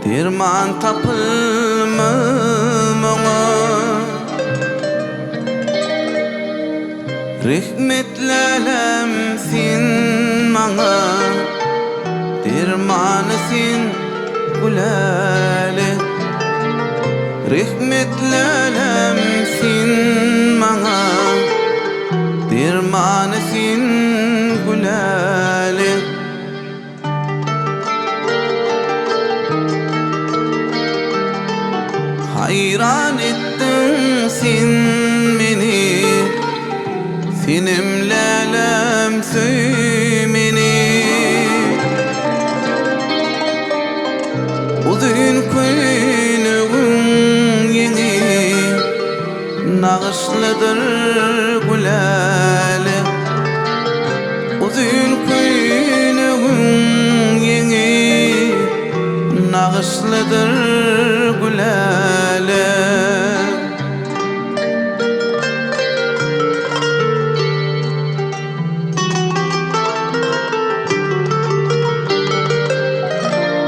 Derman tapılmamağa Rahmetlerim sen bana Dermanı sen güleli Rahmetlerim sen bana Dermanı sen güleli Hayran ettin sen beni Senim lelem söymeni Uzun koynugum yeni Nağışlıdır güleli Uzun koynugum yeni Nağışlıdır güleli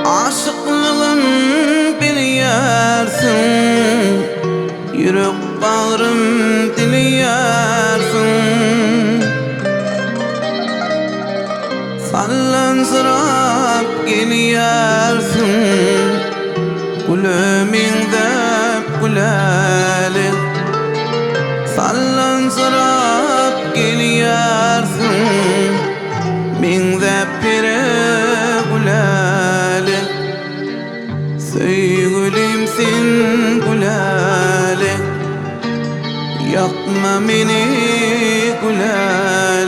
Aşıklığın biliyorsun Yürek bağrım diliyorsun Sallansırap geliyorsun Gülümün dep güleli Sallansırap geliyorsun Min dep pire güleli Sevgilimsin güleli Yakma beni güleli